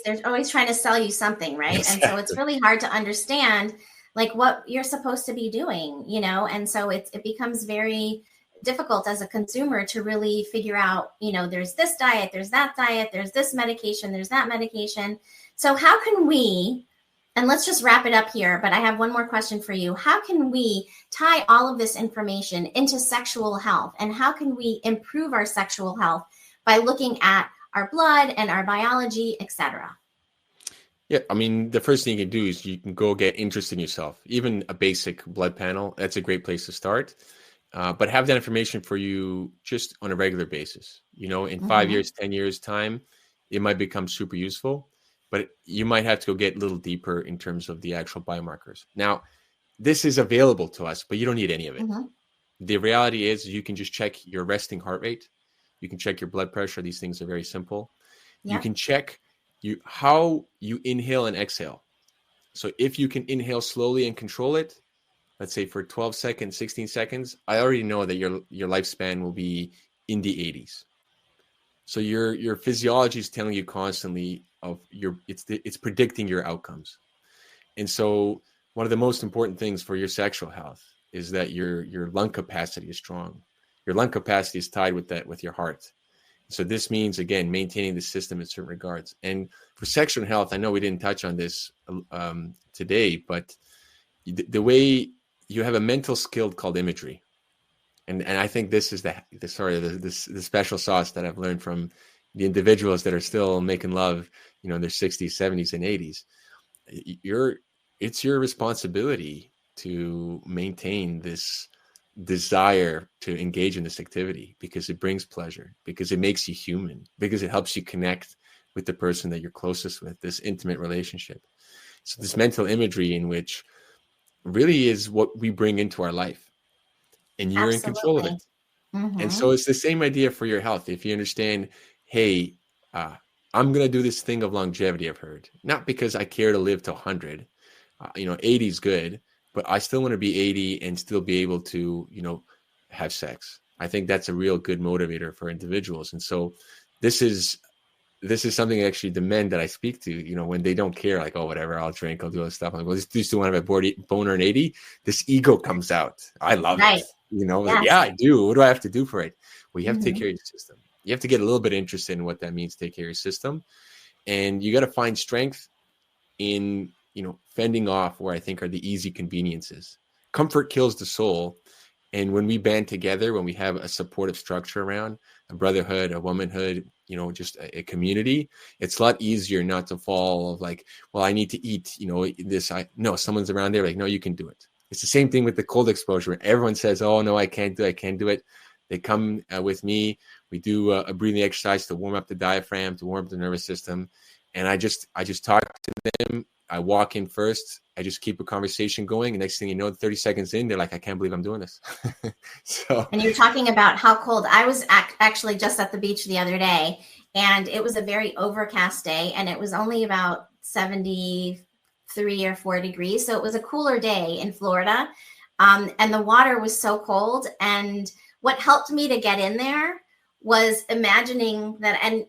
there's always trying to sell you something, right? Exactly. And so it's really hard to understand like what you're supposed to be doing, and so it becomes very difficult as a consumer to really figure out, there's this diet, there's that diet, there's this medication, there's that medication. So how can we, and let's just wrap it up here, but I have one more question for you. How can we tie all of this information into sexual health, and how can we improve our sexual health by looking at our blood and our biology, etc.? Yeah, I mean, the first thing you can do is you can go get interested in yourself. Even a basic blood panel, that's a great place to start. But have that information for you just on a regular basis. In 5 years, 10 years time, it might become super useful. but you might have to go get a little deeper in terms of the actual biomarkers. Now, this is available to us, but you don't need any of it. The reality is you can just check your resting heart rate. You can check your blood pressure. These things are very simple. You can check how you inhale and exhale. So if you can inhale slowly and control it, let's say for 12 seconds, 16 seconds, I already know that your lifespan will be in the 80s. So your physiology is telling you constantly it's predicting your outcomes. And so one of the most important things for your sexual health is that your lung capacity is strong. Your lung capacity is tied with your heart. So this means, again, maintaining the system in certain regards. And for sexual health, I know we didn't touch on this today, but the way you have a mental skill called imagery. And I think this is the special sauce that I've learned from the individuals that are still making love, in their 60s, 70s, and 80s. It's your responsibility to maintain this desire to engage in this activity, because it brings pleasure, because it makes you human, because it helps you connect with the person that you're closest with, this intimate relationship. So this mental imagery, in which really is what we bring into our life, and you're in control of it. And so it's the same idea for your health. If you understand, hey, I'm going to do this thing of longevity, I've heard, not because I care to live to 100, 80 is good, but I still want to be 80 and still be able to, have sex. I think that's a real good motivator for individuals. And so this is something actually the men that I speak to, when they don't care, like, oh, whatever, I'll drink, I'll do all this stuff. I'm like, well, these two want to have a boner in 80. This ego comes out. I love it. Like, yeah, I do. What do I have to do for it? Well, you have to take care of your system. You have to get a little bit interested in what that means, take care of your system. And you got to find strength in, fending off where I think are the easy conveniences. Comfort kills the soul. And when we band together, when we have a supportive structure around a brotherhood, a womanhood, just a community, it's a lot easier not to fall of like, well, I need to eat, no, someone's around there. Like, no, you can do it. It's the same thing with the cold exposure. Everyone says, oh, no, I can't do it. They come with me. We do a breathing exercise to warm up the diaphragm, to warm up the nervous system. And I just talk to them. I walk in first. I just keep a conversation going. And next thing you know, 30 seconds in, they're like, I can't believe I'm doing this. And you're talking about how cold. I was actually just at the beach the other day, and it was a very overcast day, and it was only about 73 or 4 degrees. So it was a cooler day in Florida. And the water was so cold. And what helped me to get in there was imagining that, and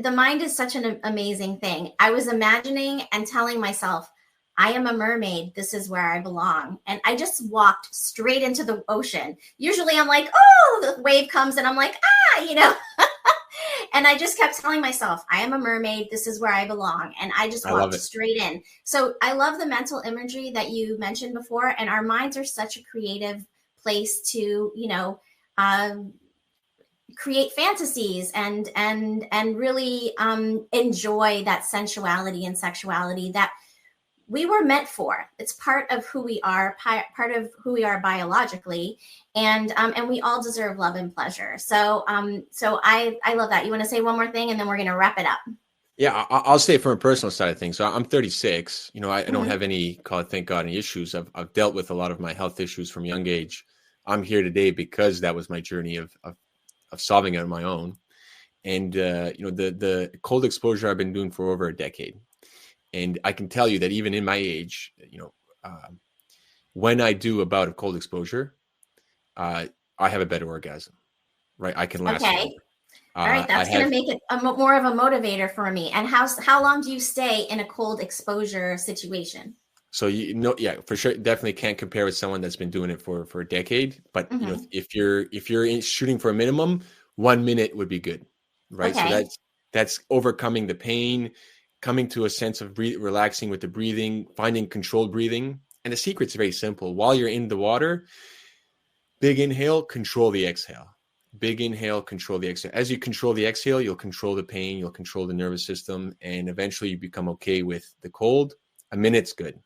the mind is such an amazing thing. I was imagining and telling myself, I am a mermaid. This is where I belong. And I just walked straight into the ocean. Usually I'm like, oh, the wave comes and I'm like, and I just kept telling myself, I am a mermaid. This is where I belong. And I just walked straight in. So I love the mental imagery that you mentioned before. And our minds are such a creative place to, create fantasies and really enjoy that sensuality and sexuality that we were meant for. It's part of who we are, part of who we are biologically, and we all deserve love and pleasure. So I love that. You want to say one more thing, and then we're going to wrap it up. Yeah, I'll say from a personal side of things. So I'm 36. I don't have any, thank God, any issues. I've dealt with a lot of my health issues from a young age. I'm here today because that was my journey of solving it on my own. And, the cold exposure I've been doing for over a decade. And I can tell you that even in my age, when I do a bout of cold exposure, I have a better orgasm, right? I can last longer. All right. That's going to make it more of a motivator for me. And how long do you stay in a cold exposure situation? So, for sure, definitely can't compare with someone that's been doing it for a decade. But if you're shooting for a minimum, 1 minute would be good, right? Okay. So that's overcoming the pain, coming to a sense of relaxing with the breathing, finding controlled breathing. And the secret's very simple. While you're in the water, big inhale, control the exhale. Big inhale, control the exhale. As you control the exhale, you'll control the pain, you'll control the nervous system, and eventually you become okay with the cold. A minute's good.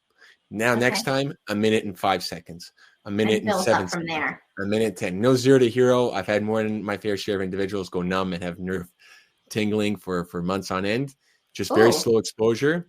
Now, next time, a minute and 5 seconds, a minute and 7 seconds, there. A minute 10. No 0 to hero. I've had more than my fair share of individuals go numb and have nerve tingling for months on end. just very slow exposure.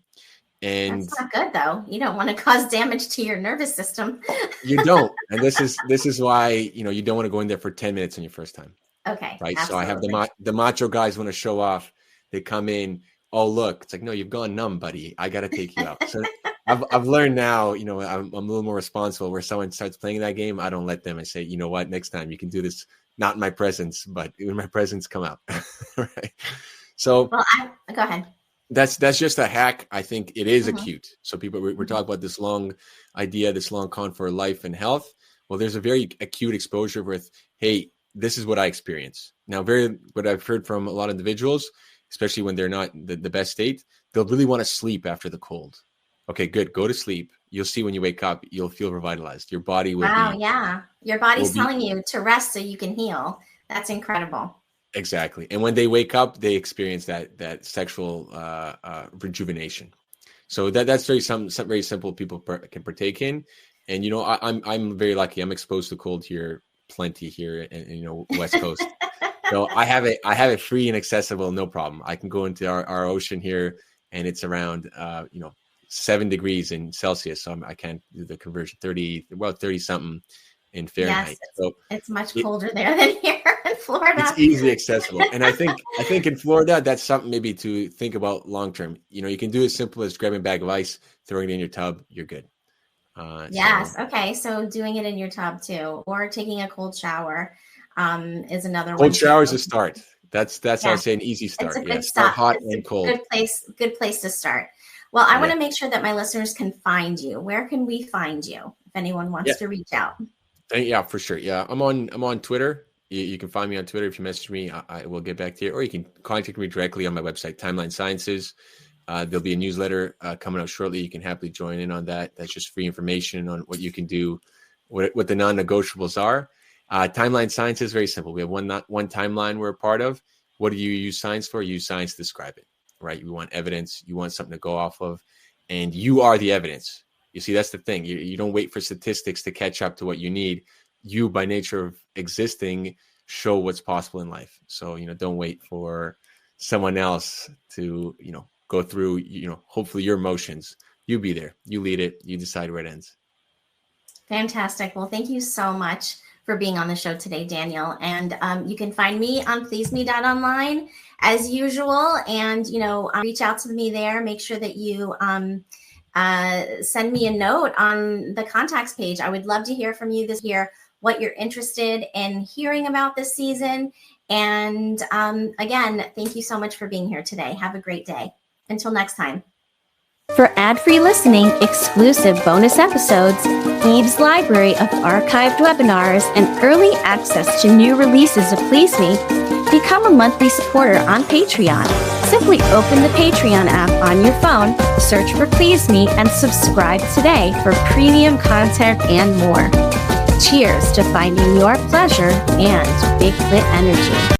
And that's not good though. You don't want to cause damage to your nervous system. You don't. And this is why, you don't want to go in there for 10 minutes on your first time. Okay. Right. Absolutely. So I have the macho guys want to show off. They come in, oh, look, it's like, no, you've gone numb, buddy. I got to take you out. So I've learned now, I'm a little more responsible where someone starts playing that game. I don't let them. I say, you know what, next time you can do this, not in my presence, but in my presence, come out. Right. So go ahead. That's just a hack. I think it is acute. So people, we're talking about this long idea, this long con for life and health. Well, there's a very acute exposure with, hey, this is what I experience. Now, what I've heard from a lot of individuals, especially when they're not the best state, they'll really want to sleep after the cold. Okay, good. Go to sleep. You'll see when you wake up, you'll feel revitalized. Your body will yeah. Your body's telling you to rest so you can heal. That's incredible. Exactly. And when they wake up, they experience that sexual rejuvenation. So that's very simple people can partake in. And, I'm very lucky. I'm exposed to cold here, plenty here in West Coast. So I have it free and accessible, no problem. I can go into our ocean here and it's around, 7 degrees in Celsius. So I can't do the conversion, 30 something in Fahrenheit. Yes, so it's much colder there than here in Florida. It's easily accessible. And I think in Florida, that's something maybe to think about long-term. You can do as simple as grabbing a bag of ice, throwing it in your tub, you're good. Yes. Okay. So doing it in your tub too, or taking a cold shower is another one. Cold shower is a start. That's how I say an easy start. It's a good start hot it's and cold. Good place to start. Well, I want to make sure that my listeners can find you. Where can we find you if anyone wants to reach out? Yeah, for sure. Yeah, I'm on Twitter. You can find me on Twitter. If you message me, I will get back to you. Or you can contact me directly on my website, Timeline Sciences. There'll be a newsletter coming out shortly. You can happily join in on that. That's just free information on what you can do, what the non-negotiables are. Timeline Science is very simple. We have one timeline we're a part of. What do you use science for? You use science to describe it, right? You want evidence. You want something to go off of. And you are the evidence. You see, that's the thing. You don't wait for statistics to catch up to what you need. You, by nature of existing, show what's possible in life. So, don't wait for someone else to, go through, hopefully your emotions. You be there. You lead it. You decide where it ends. Fantastic. Well, thank you so much for being on the show today, Daniel. And you can find me on pleaseme.online as usual. And, reach out to me there. Make sure that you send me a note on the contacts page. I would love to hear from you this year, what you're interested in hearing about this season. And again, thank you so much for being here today. Have a great day. Until next time. For ad-free listening, exclusive bonus episodes, Eve's library of archived webinars, and early access to new releases of Please Me, become a monthly supporter on Patreon. Simply open the Patreon app on your phone, search for Please Me, and subscribe today for premium content and more. Cheers to finding your pleasure and big lit energy.